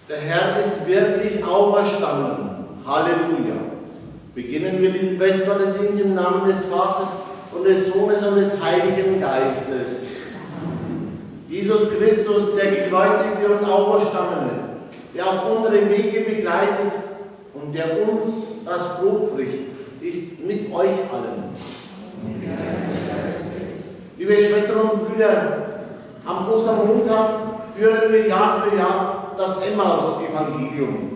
Der Herr ist wirklich auferstanden. Halleluja. Beginnen wir den Festgottesdienst im Namen des Vaters und des Sohnes und des Heiligen Geistes. Jesus Christus, der gekreuzigte und auferstandene, der auch unsere Wege begleitet und der uns das Brot bricht, ist mit euch allen. Liebe Schwestern und Brüder, am Ostermontag hören wir Jahr für Jahr das Emmaus-Evangelium.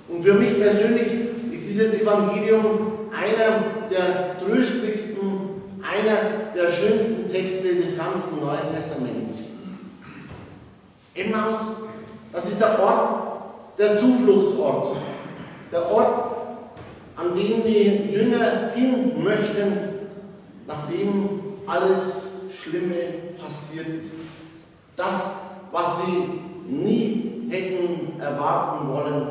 Und für mich persönlich ist dieses Evangelium einer der tröstlichsten, einer der schönsten Texte des ganzen Neuen Testaments. Emmaus, das ist der Ort, der Zufluchtsort, der Ort, an den die Jünger hin möchten, nachdem alles Schlimme passiert ist. Das, was sie nie hätten erwarten wollen,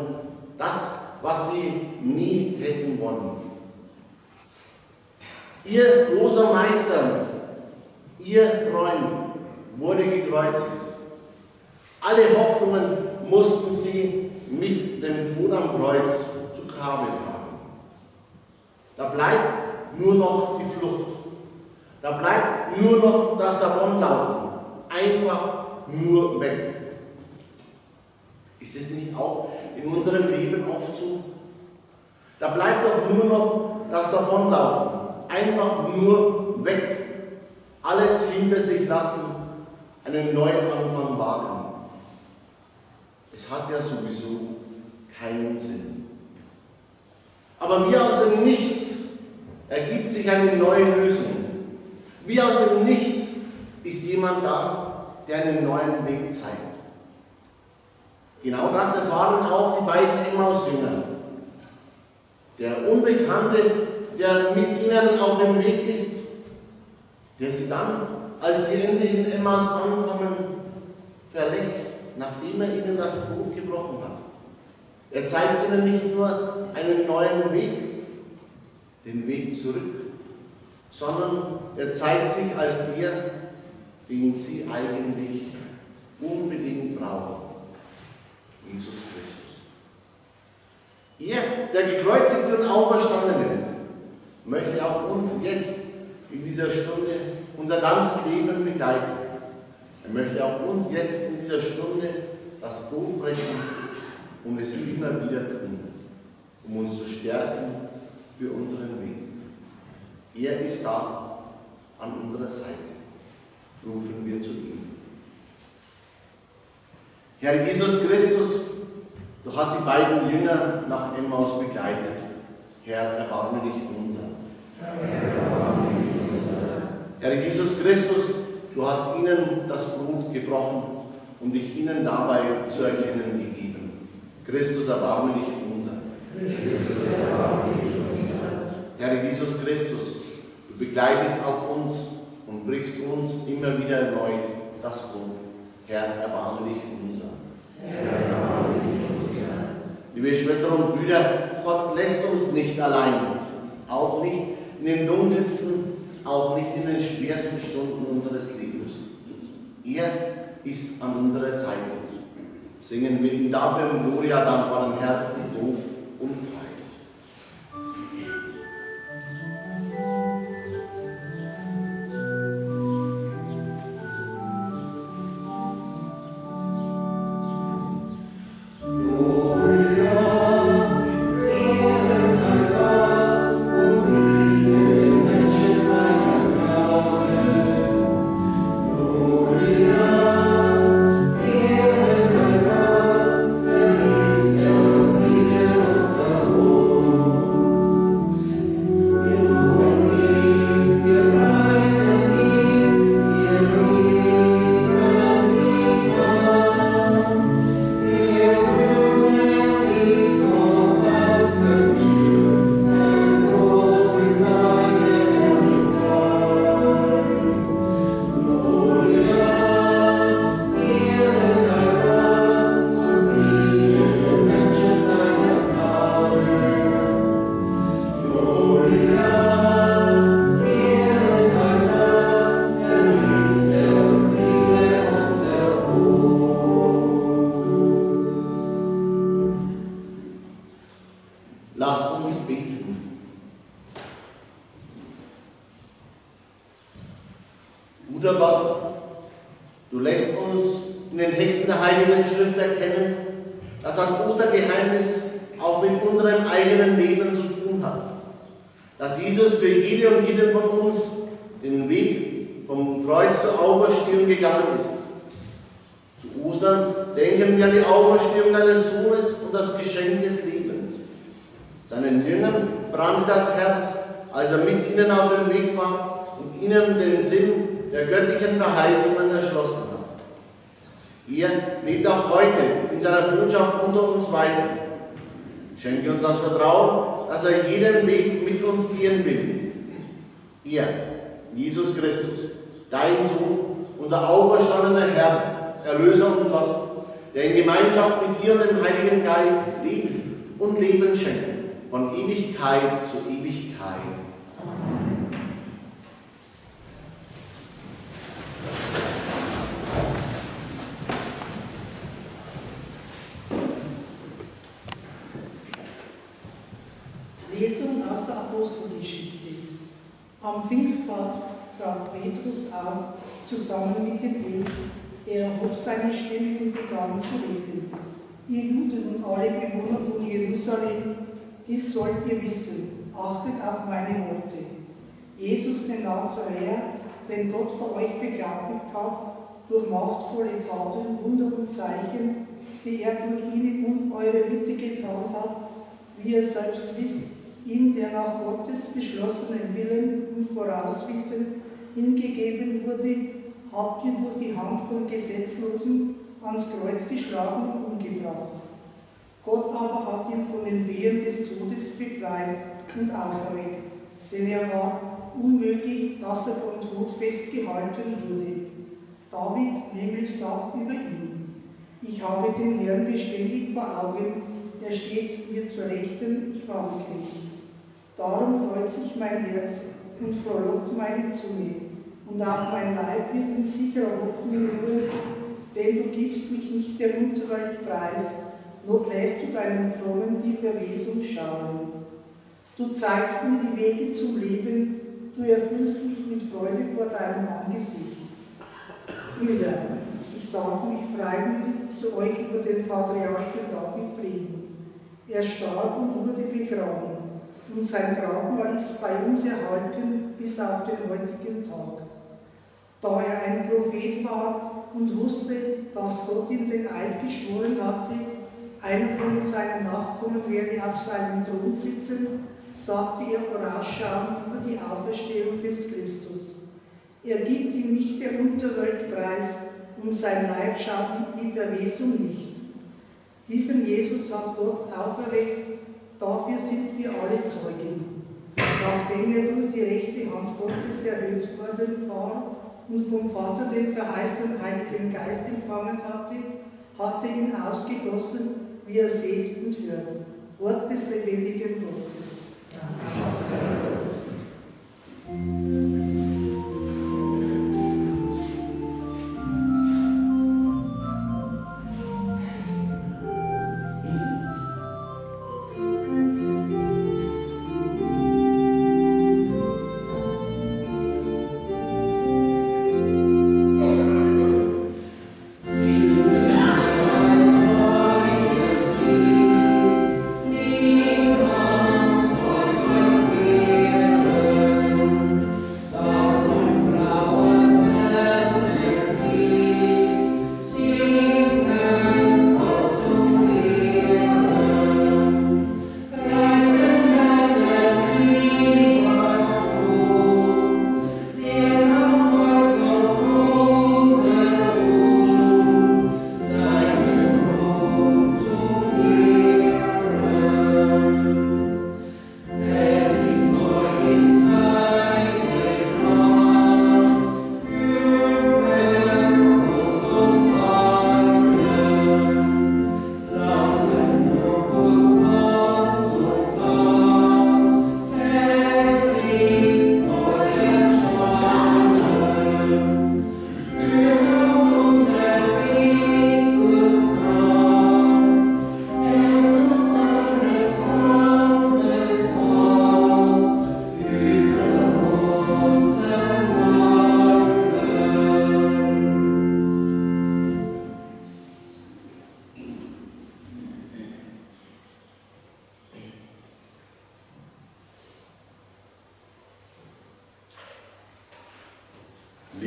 das, was sie nie hätten wollen. Ihr großer Meister, ihr Freund wurde gekreuzigt. Alle Hoffnungen mussten sie mit dem Tod am Kreuz zu Grabe tragen. Da bleibt nur noch die Flucht. Da bleibt nur noch das Davonlaufen. Einfach nur weg. Ist es nicht auch in unserem Leben oft so? Da bleibt doch nur noch das Davonlaufen. Einfach nur weg. Alles hinter sich lassen. Einen Neuanfang wagen. Es hat ja sowieso keinen Sinn. Aber wie aus dem Nichts ergibt sich eine neue Lösung. Wie aus dem Nichts ist jemand da, der einen neuen Weg zeigt. Genau das erfahren auch die beiden Emmaus-Jünger. Der Unbekannte, der mit ihnen auf dem Weg ist, der sie dann, als sie endlich in Emmaus ankommen, verlässt, nachdem er ihnen das Brot gebrochen hat. Er zeigt ihnen nicht nur einen neuen Weg, den Weg zurück, sondern er zeigt sich als der, den sie eigentlich unbedingt brauchen. Jesus Christus. Er, der gekreuzigte und auferstandene, möchte auch uns jetzt in dieser Stunde unser ganzes Leben begleiten. Er möchte auch uns jetzt in dieser Stunde das Brot brechen und es immer wieder tun, um uns zu stärken für unseren Weg. Er ist da an unserer Seite. Rufen wir zu ihm. Herr Jesus Christus, du hast die beiden Jünger nach Emmaus begleitet. Herr, erbarme dich unser. Herr Jesus Christus, du hast ihnen das Brot gebrochen und dich ihnen dabei zu erkennen gegeben. Christus, erbarme dich unser. Herr Jesus Christus, du begleitest auch uns und bringst uns immer wieder neu das Brot. Herr, erbarme dich unser. Liebe Schwestern und Brüder, Gott lässt uns nicht allein, auch nicht in den dunkelsten, auch nicht in den schwersten Stunden unseres Lebens. Er ist an unserer Seite. Singen wir ihm dafür im Gloria dankbaren Herzen Lob und Preis. Oh Heiligen Schrift erkennen, dass das Ostergeheimnis auch mit unserem eigenen Leben zu tun hat. Dass Jesus für jede und jeden von uns den Weg vom Kreuz zur Auferstehung gegangen ist. Zu Ostern denken wir an die Auferstehung eines Sohnes und das Geschenk des Lebens. Seinen Jüngern brannte das Herz, als er mit ihnen auf dem Weg war und ihnen den Sinn der göttlichen Verheißungen erschlossen hat. Er lebt auch heute in seiner Botschaft unter uns weiter. Schenke uns das Vertrauen, dass er jeden Weg mit uns gehen will. Er, Jesus Christus, dein Sohn, unser auferstandener Herr, Erlöser und Gott, der in Gemeinschaft mit dir und dem Heiligen Geist Leben und Leben schenkt, von Ewigkeit zu Ewigkeit. Lesung aus der Apostelgeschichte. Am Pfingsttag trat Petrus auf, zusammen mit den Elf. Er erhob seine Stimme und begann zu reden. Ihr Juden und alle Bewohner von Jerusalem, dies sollt ihr wissen, achtet auf meine Worte. Jesus, den Nazaräer, den Gott für euch beglaubigt hat, durch machtvolle Taten, Wunder und Zeichen, die er durch ihn in eure Mitte getan hat, wie ihr selbst wisst, ihn, der nach Gottes beschlossenen Willen und Vorauswissen hingegeben wurde, habt ihr durch die Hand von Gesetzlosen ans Kreuz geschlagen und umgebracht. Gott aber hat ihn von den Wehen des Todes befreit und auferweckt, denn er war unmöglich, dass er vom Tod festgehalten wurde. David nämlich sagt über ihn: Ich habe den Herrn beständig vor Augen, er steht mir zur Rechten, ich wanke nicht. Darum freut sich mein Herz und frohlockt meine Zunge, und auch mein Leib wird in sicherer Hoffnung ruhen, denn du gibst mich nicht der Unterwelt preis, noch lässt du deinen Frommen die Verwesung schauen. Du zeigst mir die Wege zum Leben, du erfüllst mich mit Freude vor deinem Angesicht. Brüder, ich darf mich freimütig zu euch über den Patriarchen David reden. Er starb und wurde begraben, und sein Grabmal ist bei uns erhalten bis auf den heutigen Tag. Da er ein Prophet war und wusste, dass Gott ihm den Eid geschworen hatte, einer von seinen Nachkommen werde auf seinem Thron sitzen, sagte er vorausschauend über die Auferstehung des Christus. Er gibt ihm nicht der Unterwelt preis, und sein Leib schaut die Verwesung nicht. Diesen Jesus hat Gott auferweckt, dafür sind wir alle Zeugen. Nachdem er durch die rechte Hand Gottes erhöht worden war und vom Vater den verheißenen Heiligen Geist empfangen hatte, hat er ihn ausgegossen, wie er seht und hört. Wort des lebendigen Gottes.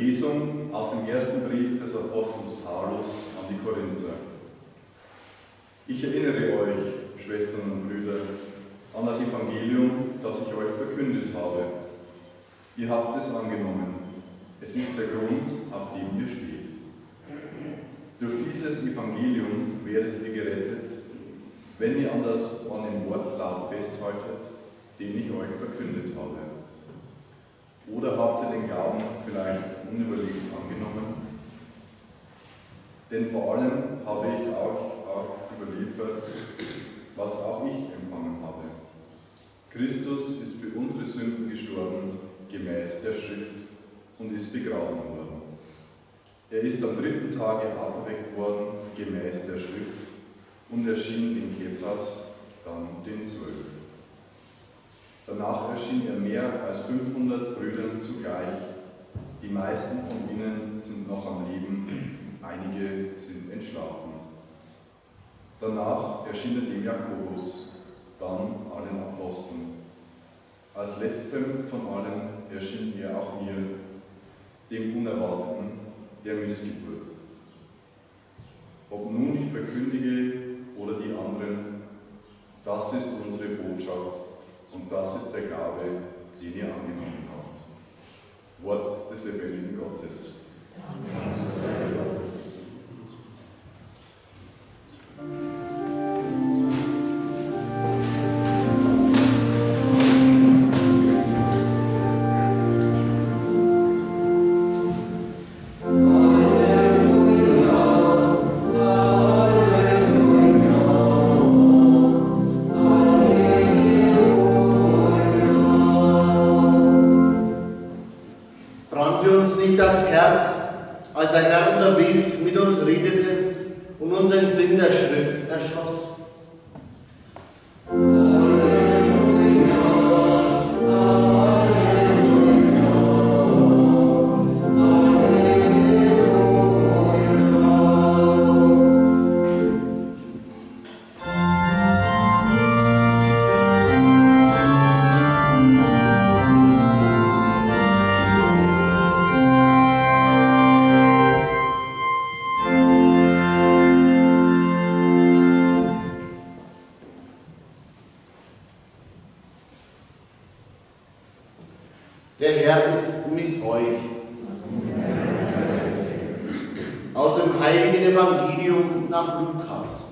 Lesung aus dem ersten Brief des Apostels Paulus an die Korinther. Ich erinnere euch, Schwestern und Brüder, an das Evangelium, das ich euch verkündet habe. Ihr habt es angenommen. Es ist der Grund, auf dem ihr steht. Durch dieses Evangelium werdet ihr gerettet, wenn ihr an dem Wortlaut festhaltet, den ich euch verkündet habe. Oder habt ihr den Glauben vielleicht unüberlegt angenommen? Denn vor allem habe ich euch auch überliefert, was auch ich empfangen habe. Christus ist für unsere Sünden gestorben, gemäß der Schrift, und ist begraben worden. Er ist am 3. Tage auferweckt worden, gemäß der Schrift, und erschien den Kephas, dann den 12. Danach erschien er mehr als 500 Brüdern zugleich. Die meisten von ihnen sind noch am Leben, einige sind entschlafen. Danach erschien er dem Jakobus, dann allen Aposteln. Als letztem von allen erschien er auch mir, dem Unerwarteten, der Missgeburt. Ob nun ich verkündige oder die anderen, das ist unsere Botschaft und das ist der Glaube, den ihr angenommen habt. Wort des lebendigen Gottes. Der Herr ist mit euch. Aus dem heiligen Evangelium nach Lukas.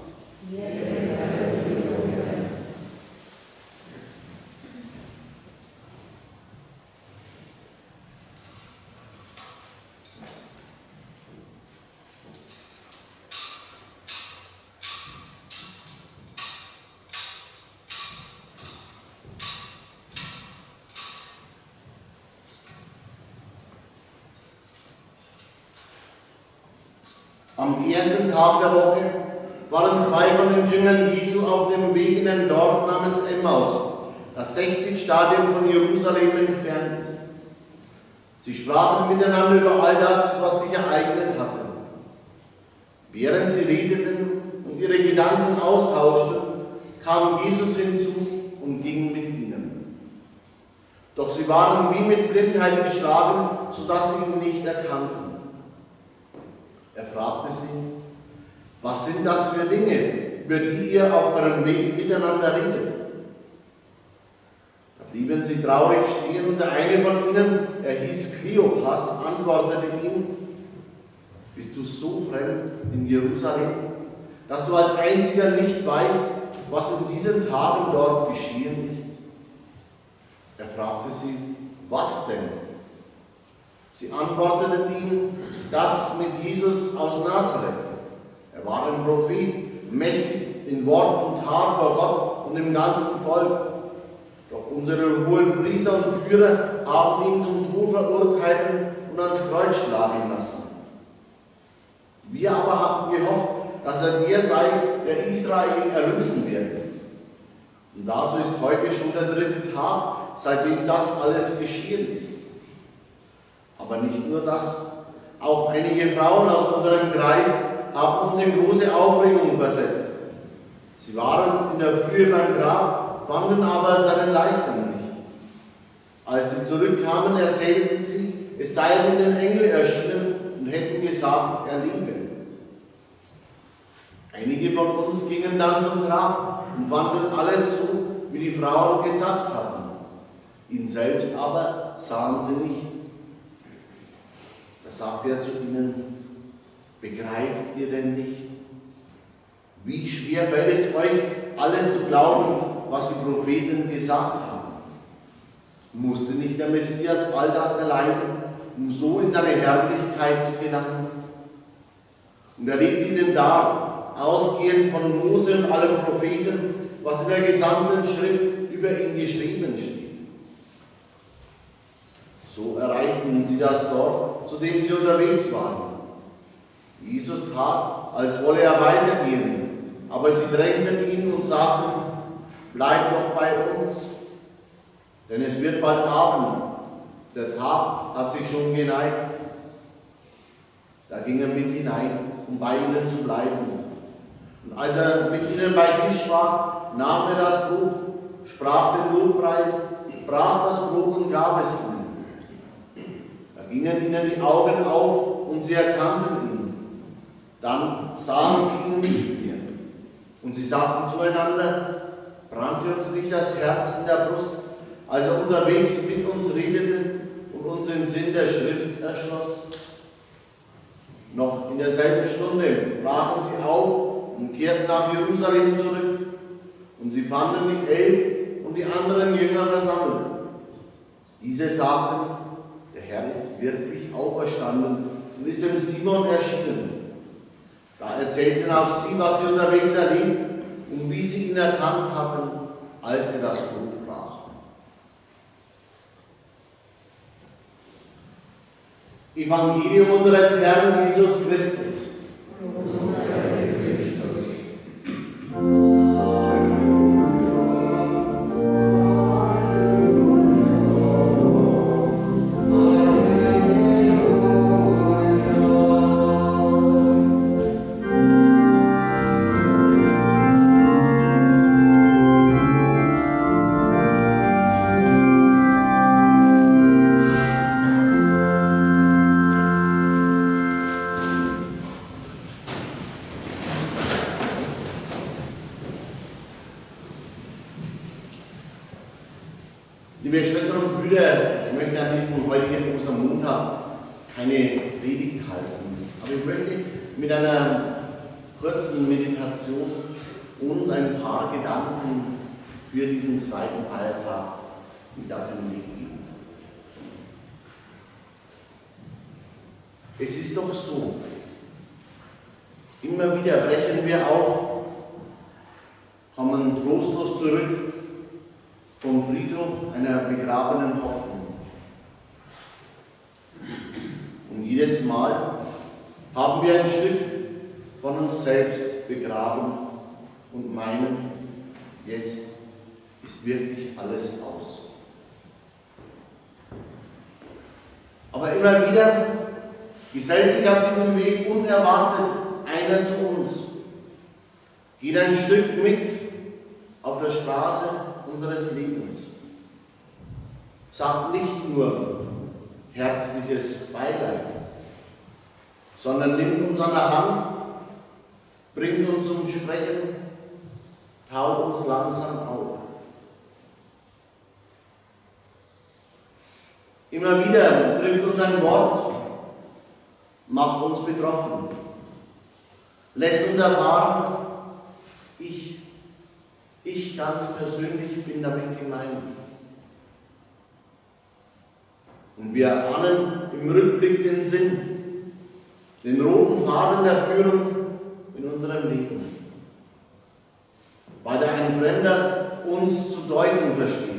Am ersten Tag der Woche waren zwei von den Jüngern Jesu auf dem Weg in ein Dorf namens Emmaus, das 60 Stadien von Jerusalem entfernt ist. Sie sprachen miteinander über all das, was sich ereignet hatte. Während sie redeten und ihre Gedanken austauschten, kam Jesus hinzu und ging mit ihnen. Doch sie waren wie mit Blindheit geschlagen, sodass sie ihn nicht erkannten. Er fragte sie, was sind das für Dinge, über die ihr auf eurem Weg miteinander redet? Da blieben sie traurig stehen und der eine von ihnen, er hieß Kleopas, antwortete ihm, bist du so fremd in Jerusalem, dass du als einziger nicht weißt, was in diesen Tagen dort geschehen ist? Er fragte sie, was denn? Sie antworteten ihm, das mit Jesus aus Nazareth. Er war ein Prophet, mächtig in Wort und Tat vor Gott und im ganzen Volk. Doch unsere hohen Priester und Führer haben ihn zum Tod verurteilen und ans Kreuz schlagen lassen. Wir aber hatten gehofft, dass er der sei, der Israel erlösen werde. Und dazu ist heute schon der 3. Tag, seitdem das alles geschehen ist. Aber nicht nur das, auch einige Frauen aus unserem Kreis haben uns in große Aufregung versetzt. Sie waren in der Frühe beim Grab, fanden aber seinen Leichnam nicht. Als sie zurückkamen, erzählten sie, es seien ihnen Engel erschienen und hätten gesagt, er lebe. Einige von uns gingen dann zum Grab und fanden alles so, wie die Frauen gesagt hatten. Ihn selbst aber sahen sie nicht. Da sagte er zu ihnen, begreift ihr denn nicht? Wie schwer fällt es euch, alles zu glauben, was die Propheten gesagt haben? Musste nicht der Messias all das erleiden, um so in seine Herrlichkeit zu gelangen? Und er legt ihnen dar, ausgehend von Mose und allen Propheten, was in der gesamten Schrift über ihn geschrieben steht. So erreichten sie das Dorf, zu dem sie unterwegs waren. Jesus tat, als wolle er weitergehen, aber sie drängten ihn und sagten, bleib doch bei uns, denn es wird bald Abend, der Tag hat sich schon geneigt. Da ging er mit hinein, um bei ihnen zu bleiben. Und als er mit ihnen bei Tisch war, nahm er das Brot, sprach den Lobpreis, brach das Brot und gab es ihnen. Da gingen ihnen die Augen auf und sie erkannten ihn. Dann sahen sie ihn nicht mehr. Und sie sagten zueinander, brannte uns nicht das Herz in der Brust, als er unterwegs mit uns redete und uns den Sinn der Schrift erschloss? Noch in derselben Stunde brachen sie auf und kehrten nach Jerusalem zurück. Und sie fanden die 11 und die anderen Jünger versammelt. Diese sagten, der Herr ist wirklich auferstanden und ist dem Simon erschienen. Da erzählten auch sie, was sie unterwegs erlebt und wie sie ihn erkannt hatten, als er das Brot brach. Evangelium unseres Herrn Jesus Christus. Liebe Schwestern und Brüder, ich möchte an diesem heutigen Ostermontag keine Predigt halten, aber ich möchte mit einer kurzen Meditation uns ein paar Gedanken für diesen zweiten Feiertag mit auf den Weg geben. Es ist doch so, immer wieder brechen wir auf, kommen trostlos zurück vom Friedhof einer begrabenen Hoffnung. Und jedes Mal haben wir ein Stück von uns selbst begraben und meinen, jetzt ist wirklich alles aus. Aber immer wieder gesellt sich auf diesem Weg unerwartet einer zu uns, geht ein Stück mit auf der Straße unseres Lebens, sagt nicht nur herzliches Beileid, sondern nimmt uns an der Hand, bringt uns zum Sprechen, taut uns langsam auf. Immer wieder trifft uns ein Wort, macht uns betroffen, lässt uns erfahren, ich ganz persönlich bin damit gemeint. Und wir ahnen im Rückblick den Sinn, den roten Faden der Führung in unserem Leben, weil da ein Fremder uns zu deuten versteht.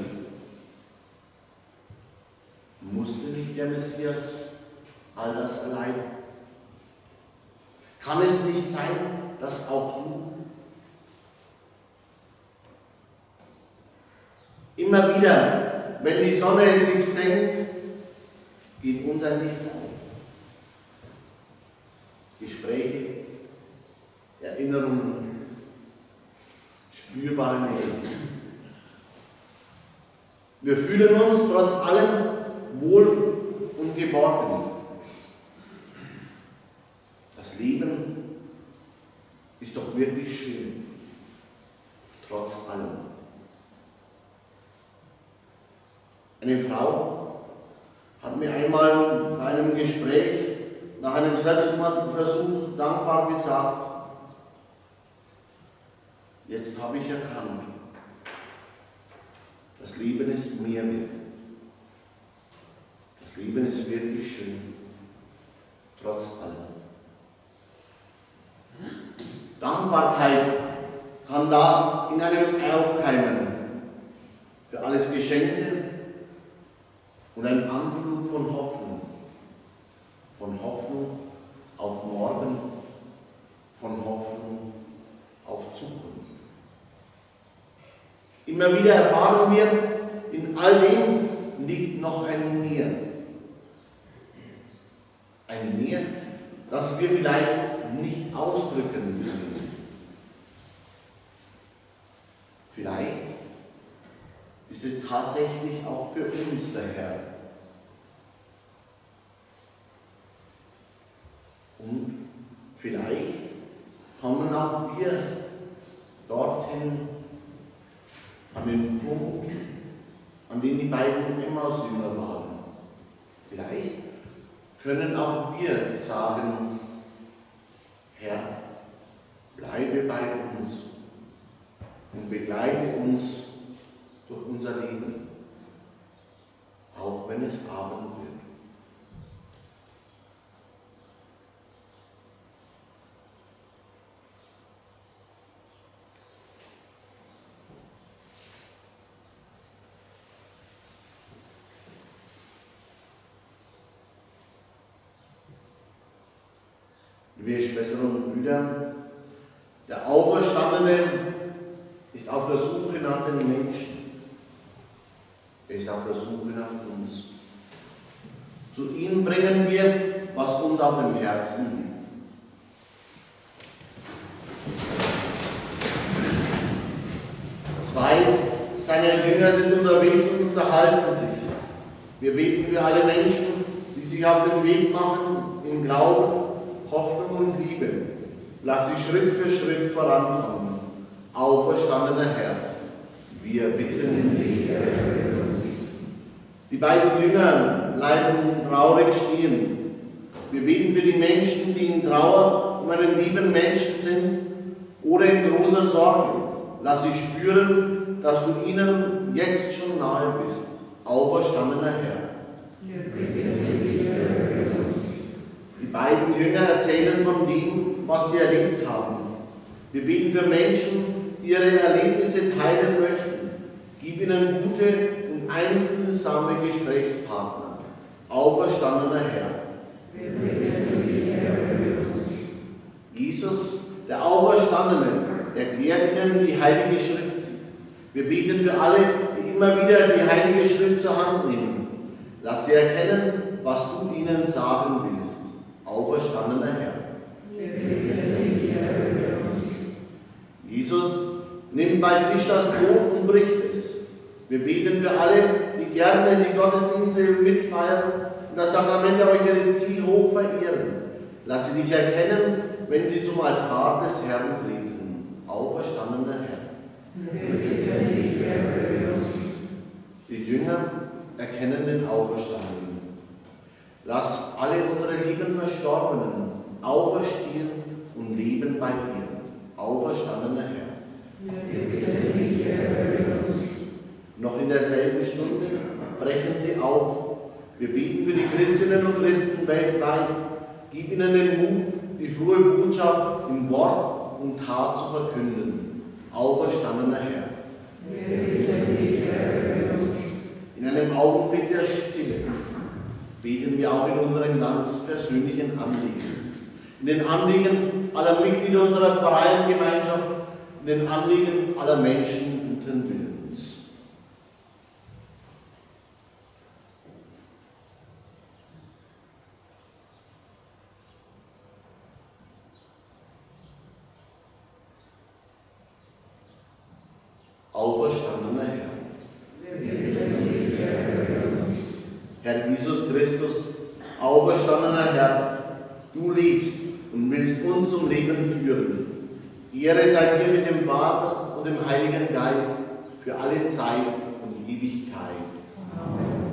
Musste nicht der Messias all das erleiden? Kann es nicht sein, dass auch du immer wieder, wenn die Sonne sich senkt, geht uns ein Licht auf. Gespräche, Erinnerungen, spürbare Nähe. Wir fühlen uns trotz allem wohl und und geborgen. Das Leben ist doch wirklich schön, trotz allem. Eine Frau hat mir einmal bei einem Gespräch nach einem Selbstmordversuch dankbar gesagt: Jetzt habe ich erkannt, das Leben ist mehr wert. Das Leben ist wirklich schön, trotz allem. Dankbarkeit kann da in einem aufkeimen für alles Geschenkte und ein Anflug von Hoffnung auf morgen, von Hoffnung auf Zukunft. Immer wieder erfahren wir, in all dem liegt noch ein Mehr. Ein Mehr, das wir vielleicht nicht ausdrücken können. Vielleicht ist es tatsächlich auch für uns der Herr. Und vielleicht kommen auch wir dorthin an den Punkt, an dem die beiden Emmaus-Jünger waren. Vielleicht können auch wir sagen: Herr, bleibe bei uns und begleite uns durch unser Leben, auch wenn es Abend wird. Liebe Schwestern und Brüder, der Auferstandene ist auf der Suche nach den Menschen. Er ist auf der Suche nach uns. Zu ihm bringen wir, was uns auf dem Herzen liegt. Zwei seiner Jünger sind unterwegs und unterhalten sich. Wir beten für alle Menschen, die sich auf den Weg machen, im Glauben, Hoffnung und Liebe. Lass sie Schritt für Schritt vorankommen. Auferstandener Herr, wir bitten dich. Die beiden Jünger bleiben traurig stehen. Wir beten für die Menschen, die in Trauer um einen lieben Menschen sind oder in großer Sorge. Lass sie spüren, dass du ihnen jetzt schon nahe bist. Auferstandener Herr. Die beiden Jünger erzählen von dem, was sie erlebt haben. Wir beten für Menschen, die ihre Erlebnisse teilen möchten. Gib ihnen gute und einfühlsame Gesprächspartner. Auferstandener Herr. Jesus, der Auferstandene, erklärt ihnen die Heilige Schrift. Wir beten für alle, die immer wieder die Heilige Schrift zur Hand nehmen. Lass sie erkennen, was du ihnen sagen willst. Auferstandener Herr. Jesus nimmt bei Tisch das Brot und bricht es. Wir beten für alle, die gerne die Gottesdienste mitfeiern und das Sakrament der Eucharistie hoch verehren. Lass sie dich erkennen, wenn sie zum Altar des Herrn treten. Auferstandener Herr. Die Jünger erkennen den Auferstandenen. Lass alle unsere lieben Verstorbenen auferstehen und leben bei dir. Auferstandener Herr. Noch in derselben Stunde brechen sie auf. Wir beten für die Christinnen und Christen weltweit. Gib ihnen den Mut, die frohe Botschaft in Wort und Tat zu verkünden. Auferstandener Herr. In einem Augenblick der Stille beten wir auch in unseren ganz persönlichen Anliegen. In den Anliegen aller Mitglieder unserer freien Gemeinschaft, in den Anliegen aller Menschen guten Willens. Auferstandener Herr. Herr Jesus Christus, auferstandener Herr, du lebst und willst uns zum Leben führen. Ehre sei dir mit dem Vater und dem Heiligen Geist für alle Zeit und Ewigkeit. Amen.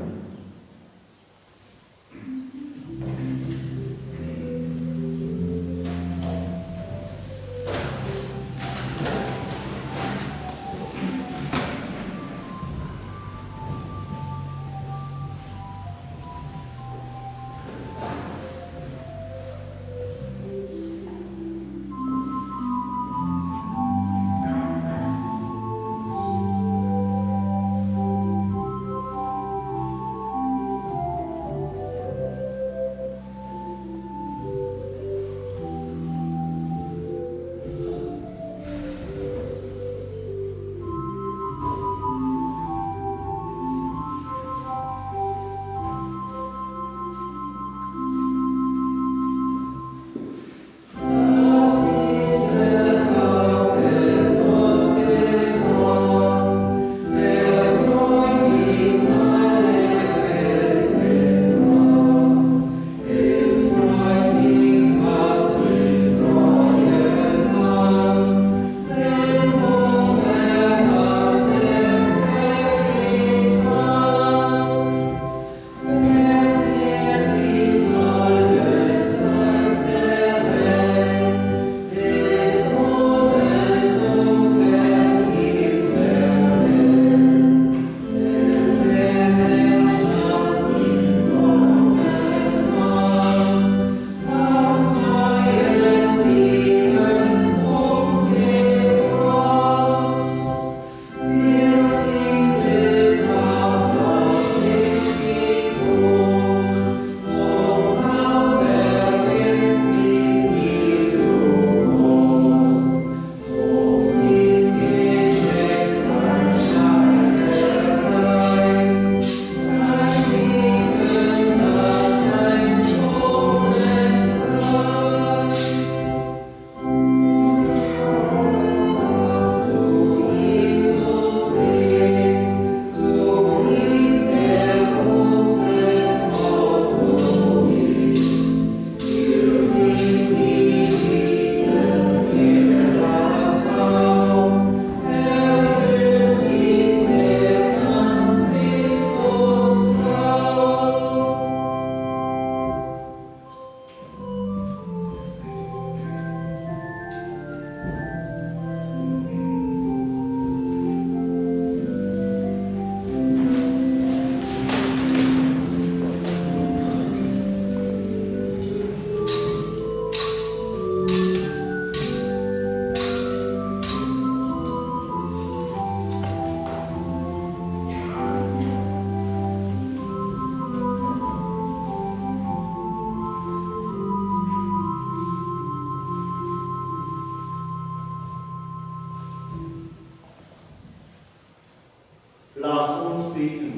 Lasst uns beten.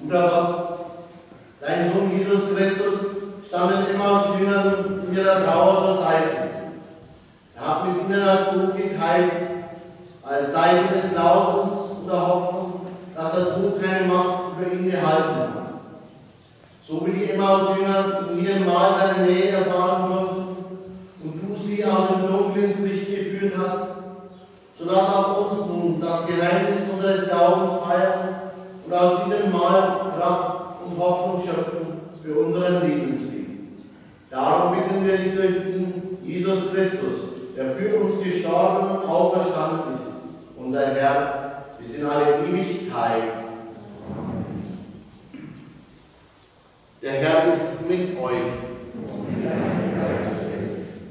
Guter Gott, dein Sohn Jesus Christus stand den Emmaus-Jüngern in ihrer Trauer zur Seite. Er hat mit ihnen das Buch geteilt, als Zeichen des Glaubens und der Hoffnung, dass der Tod keine Macht über ihn behalten hat. So wie die Emmaus-Jünger in jedem Mal seine Nähe erfahren durften und du sie aus dem Dunkel ins Licht geführt hast, so lass auch uns nun das Geheimnis unseres Glaubens feiern und aus diesem Mal Kraft und Hoffnung schöpfen für unseren Lebensweg. Darum bitten wir dich durch ihn, Jesus Christus, der für uns gestorben und auferstanden ist, unser Herr, bis in alle Ewigkeit. Der Herr ist mit euch.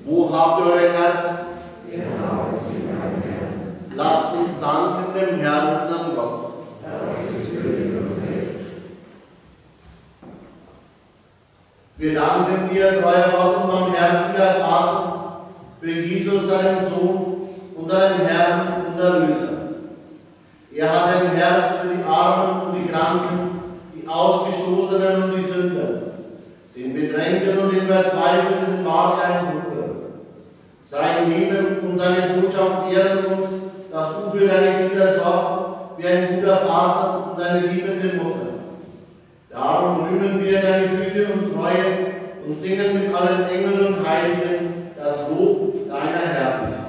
Wo habt ihr euer Herz? Lasst uns danken dem Herrn, unserem Gott. Wir danken dir, treuer Gott und barmherziger Vater, für Jesus, seinen Sohn, unseren Herrn und Erlöser. Er hat ein Herz für die Armen und die Kranken, die Ausgestoßenen und die Sünder, den Bedrängten und den Verzweifelten war er ein Bruder. Sein Leben und seine Botschaft ehren uns, dass du für deine Kinder sorgst, wie ein guter Vater und eine liebende Mutter. Darum rühmen wir deine Güte und Treue und singen mit allen Engeln und Heiligen das Lob deiner Herrlichkeit.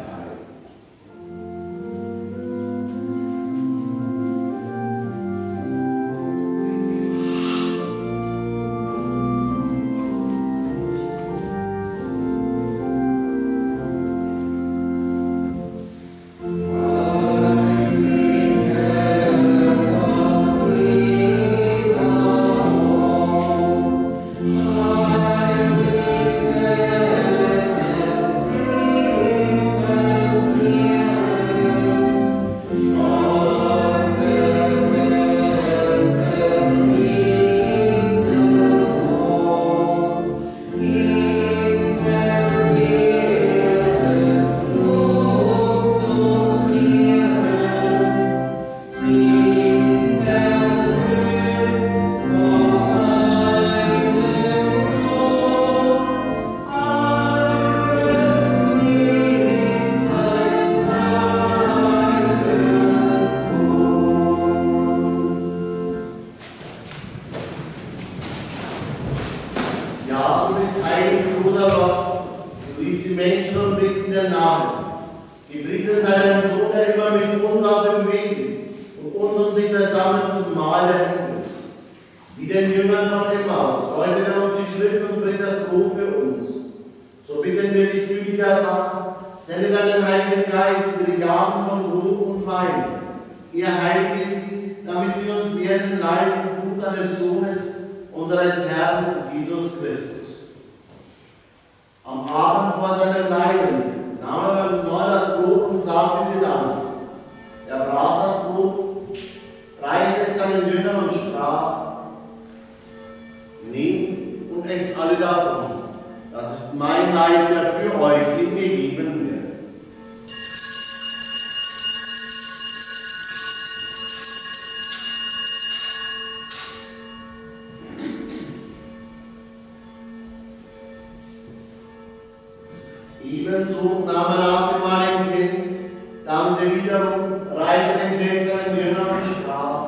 Ebenso nahm er nach dem Mahl ein Kind, dankte wiederum, reichte den Kelch seinen Jüngern und sprach: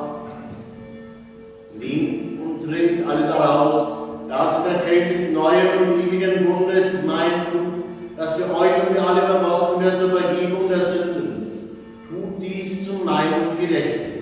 Nehmt und trinkt alle daraus, das ist der Kelch des neuen und ewigen Bundes, mein Blut, das für euch und für alle vergossen wird zur Vergebung der Sünden. Tut dies zu meinem Gedächtnis.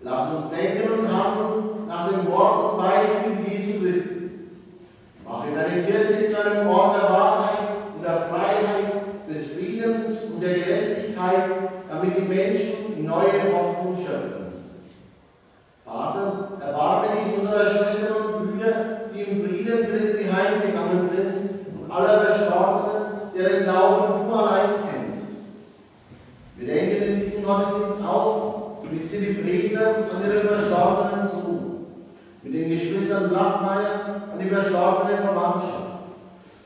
Lass uns denken und handeln nach dem Wort und Beispiel Jesu Christi. Mache eine Kirche zu einem Ort der Wahrheit und der Freiheit, des Friedens und der Gerechtigkeit, damit die Menschen neue Hoffnung schöpfen. Vater, erbarme dich unserer Schwestern und Brüder, die im Frieden Christi heimgegangen sind, und aller Verstorbenen, deren Glauben du allein kennst. Wir denken in diesem Gottesdienst auch mit Zelebrierern an ihren verstorbenen Sohn, mit den Geschwistern Blattmeier an die verstorbene Verwandtschaft,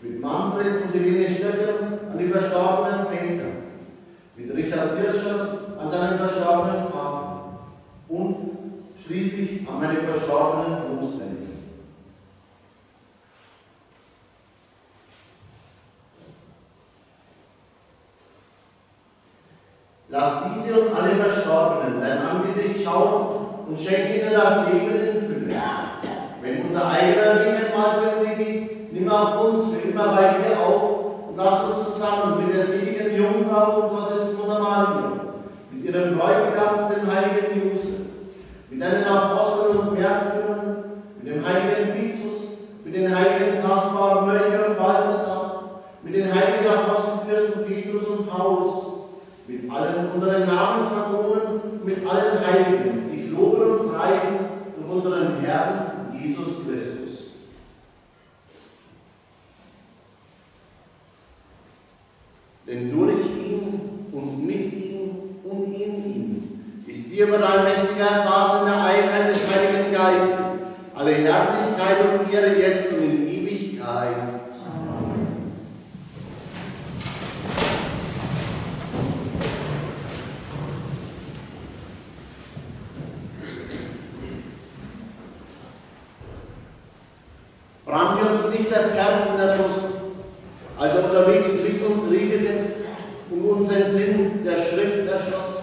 mit Manfred und Helene Stöcker an die verstorbenen Väter, mit Richard Hirscher an seinen verstorbenen Vater und schließlich an meine verstorbenen Großeltern. Lass diese und alle Verstorbenen dein Angesicht schauen und schenke ihnen das Leben in Fülle. Wenn unser eigener Weg einmal zu Ende geht, nimm auch uns für immer bei dir auf und lass uns zusammen mit der seligen Jungfrau und Gottesmutter Maria, mit ihrem Bräutigam, dem heiligen Josef, mit deinen Aposteln und Märtyrern, mit dem heiligen Vitus, mit den heiligen Kaspar, Mönche und Balthasar, mit den heiligen Apostelfürsten Petrus und Paulus, mit allen unseren Namensdragonen, mit allen Heiligen, dich loben und preisen durch unseren Herrn Jesus Christus. Denn durch ihn und mit ihm und in ihm ist dir über dein mächtiger Vater in der Einheit des Heiligen Geistes alle Herrlichkeit und Ehre jetzt und in Ewigkeit. Brannte uns nicht das Herz in der Brust, als er unterwegs mit uns redete und unseren Sinn der Schrift erschloss.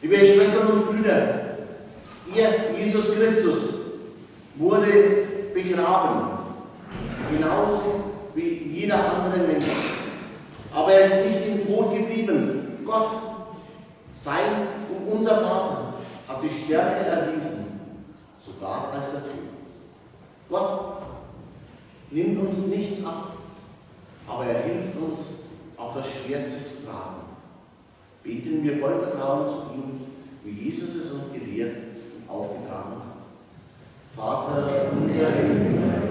Liebe Schwestern und Brüder, ihr, Jesus Christus, wurde begraben, genauso wie jeder andere Mensch. Aber er ist nicht im Tod geblieben. Gott, sein und unser Vater, hat sich stärker erwiesen, sogar als der Tod. Gott nimmt uns nichts ab, aber er hilft uns, auch das Schwerste zu tragen. Beten wir voll Vertrauen zu ihm, wie Jesus es uns gelehrt und aufgetragen hat. Vater unser im Himmel,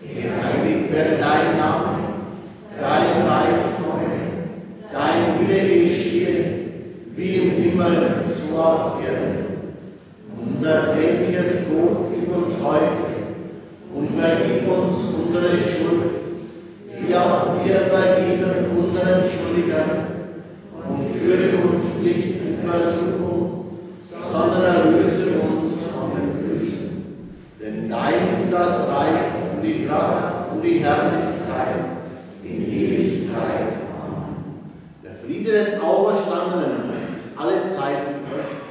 geheiligt werde dein Name, dein Reich komme, dein Wille geschehe, wie im Himmel, so auf Erden. Unser tägliches Brot gib uns heute und vergib uns unsere Schuld, wie auch wir vergeben unseren Schuldigern. Und führe uns nicht in Versuchung, sondern erlöse uns von dem Bösen. Denn dein ist das Reich und die Kraft und die Herrlichkeit in Ewigkeit. Amen. Der Friede des Auferstandenen ist alle Zeit mit euch.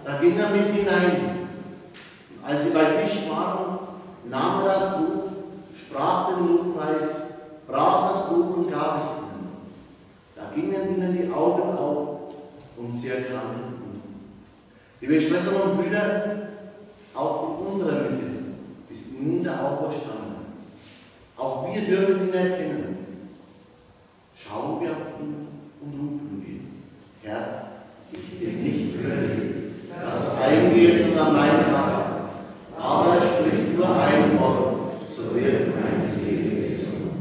Da ging er mit hinein. Als sie bei Tisch waren, nahm er das Buch, sprach den Lobpreis, brach das Buch und gab es ihnen. Da gingen ihnen die Augen auf und sie erkannten ihn. Liebe Schwestern und Brüder, auch in unserer Mitte ist nun der Auferstandene. Auch wir dürfen ihn erkennen. Schauen wir auf ihn und rufen wir: Herr, ich bin nicht würdig, dass du eingehst unter mein Dach, aber sprich nur ein Wort, so wird mein Segen gesund.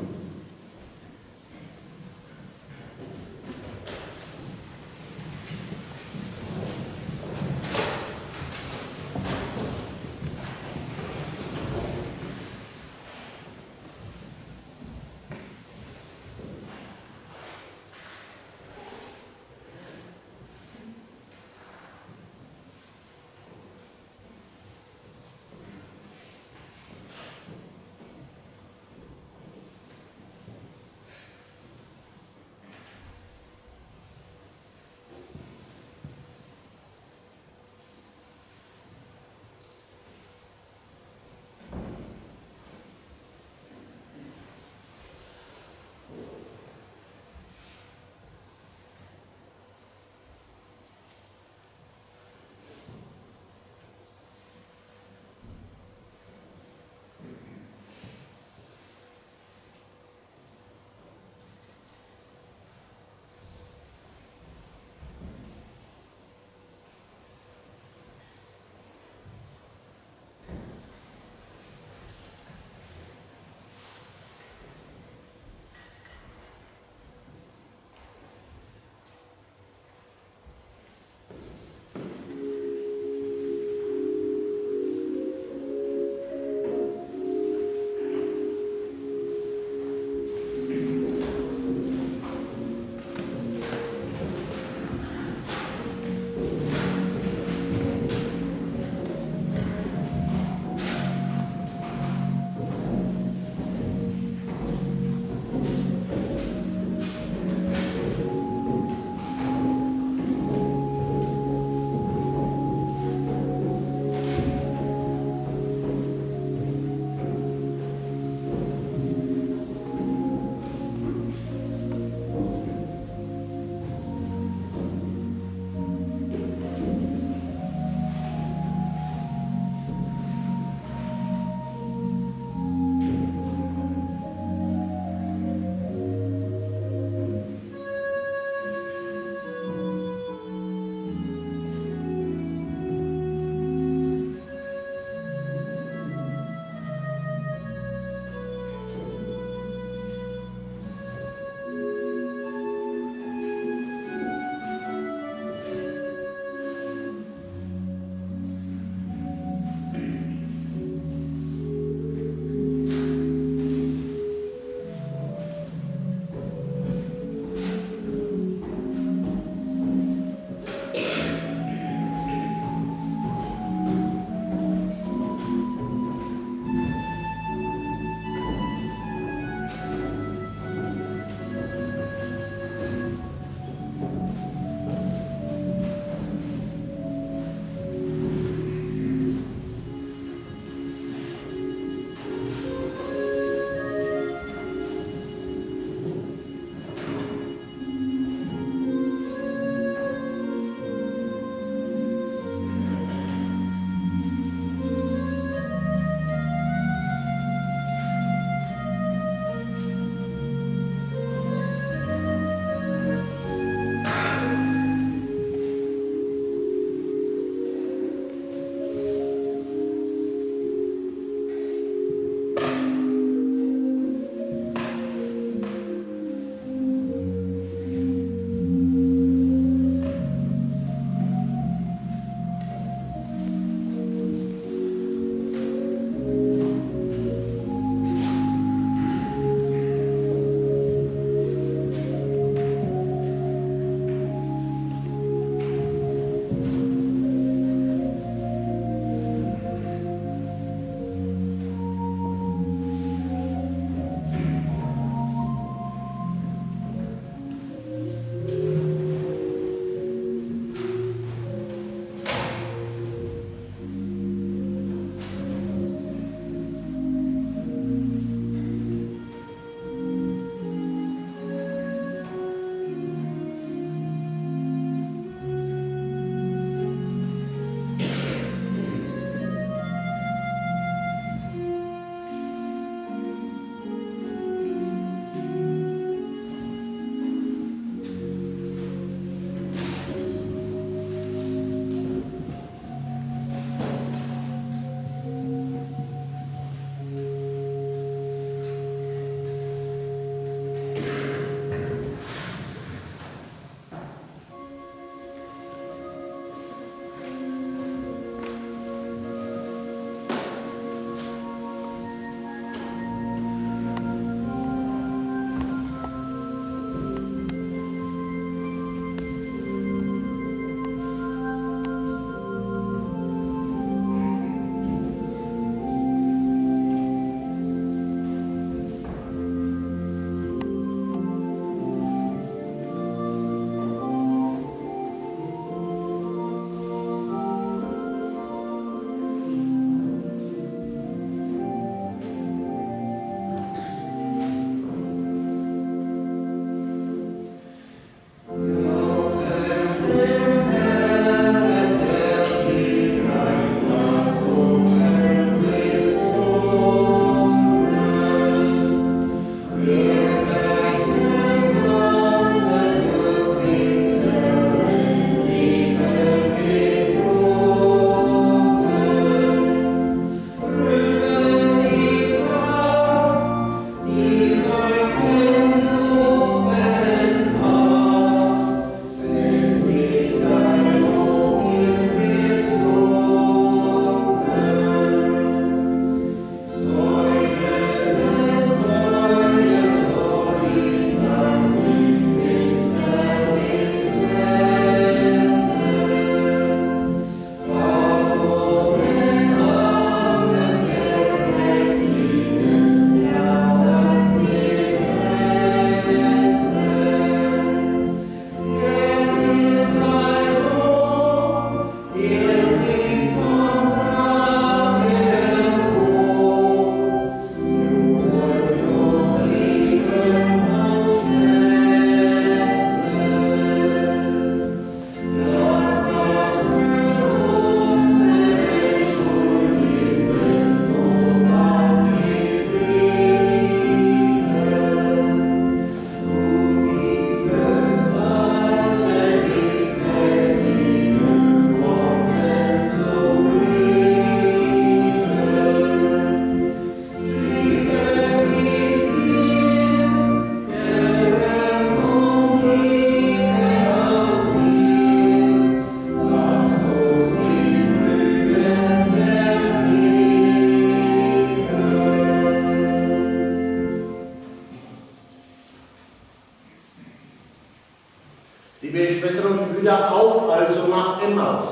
Brüder, auf also nach Emmaus.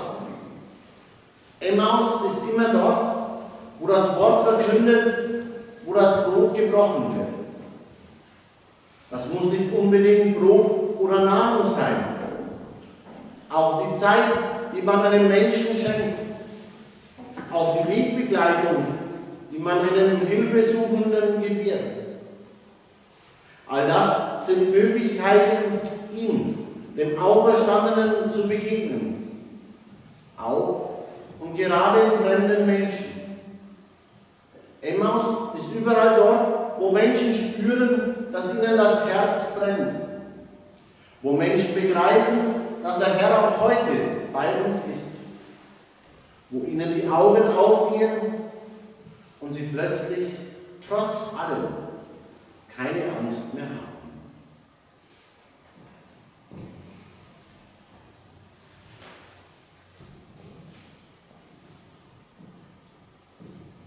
Emmaus ist immer dort, wo das Wort verkündet, wo das Brot gebrochen wird. Das muss nicht unbedingt Brot oder Nahrung sein. Auch die Zeit, die man einem Menschen schenkt, auch die Wegbegleitung, die man einem Hilfesuchenden gewährt. All das sind Möglichkeiten, ihm, dem Auferstandenen, zu begegnen. Auch und gerade in fremden Menschen. Emmaus ist überall dort, wo Menschen spüren, dass ihnen das Herz brennt. Wo Menschen begreifen, dass der Herr auch heute bei uns ist. Wo ihnen die Augen aufgehen und sie plötzlich, trotz allem, keine Angst mehr haben.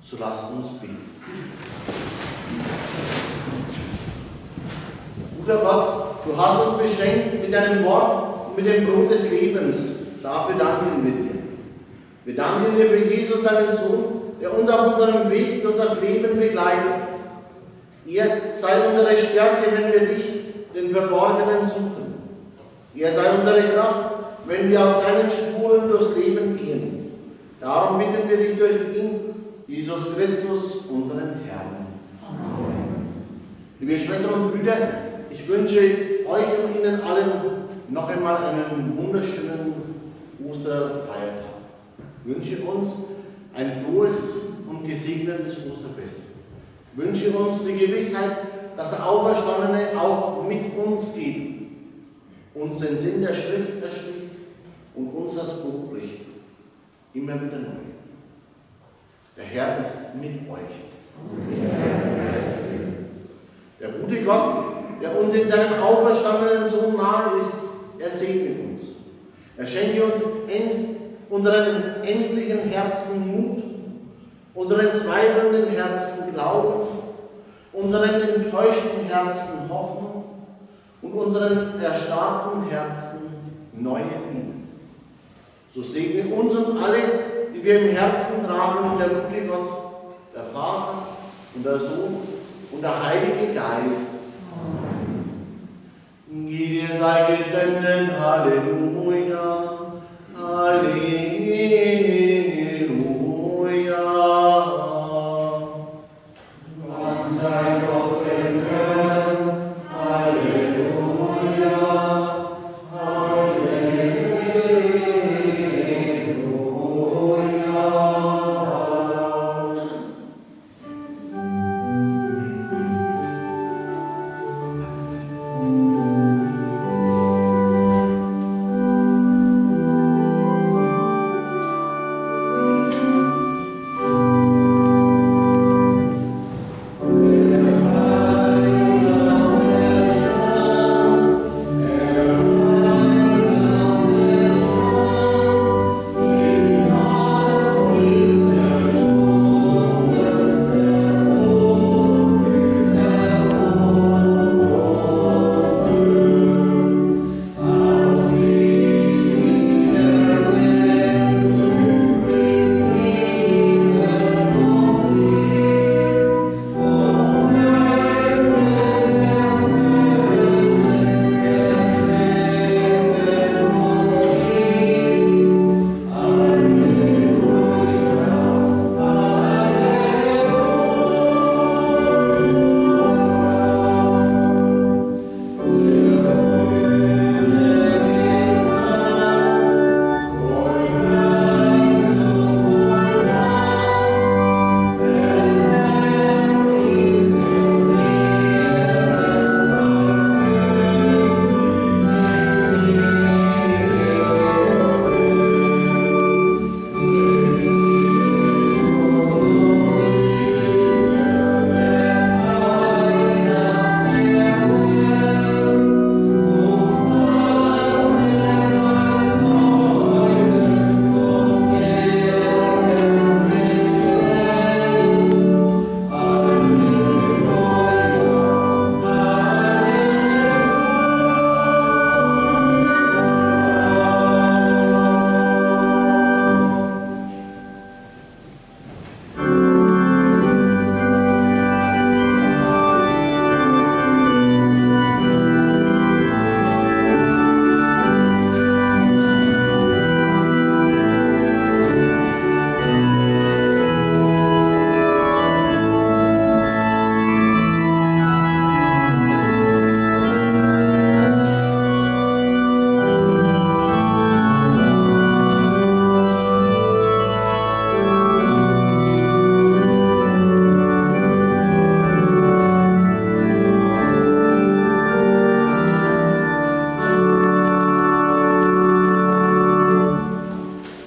So lasst uns beten. Guter Gott, du hast uns beschenkt mit deinem Wort und mit dem Brot des Lebens. Dafür danken wir dir. Wir danken dir für Jesus, deinen Sohn, der uns auf unserem Weg durch das Leben begleitet. Er sei unsere Stärke, wenn wir dich, den Verborgenen, suchen. Er sei unsere Kraft, wenn wir auf seinen Spuren durchs Leben gehen. Darum bitten wir dich durch ihn, Jesus Christus, unseren Herrn. Amen. Liebe Schwestern und Brüder, ich wünsche euch und Ihnen allen noch einmal einen wunderschönen Osterfeiertag. Ich wünsche uns ein frohes und gesegnetes Osterfest. Ich wünsche uns die Gewissheit, dass der Auferstandene auch mit uns geht, uns den Sinn der Schrift erschließt und uns das Buch bricht. Immer wieder neu. Der Herr ist mit euch. Der gute Gott, der uns in seinem auferstandenen Sohn nahe ist, er segnet uns. Er schenke uns unseren ängstlichen Herzen Mut, unseren zweifelnden Herzen Glauben, unseren enttäuschten Herzen Hoffnung und unseren erstarrten Herzen neue Liebe. So segne uns und alle, die wir im Herzen tragen, der gute Gott, der Vater und der Sohn und der Heilige Geist. Amen. Dir sei gesendet, Halleluja.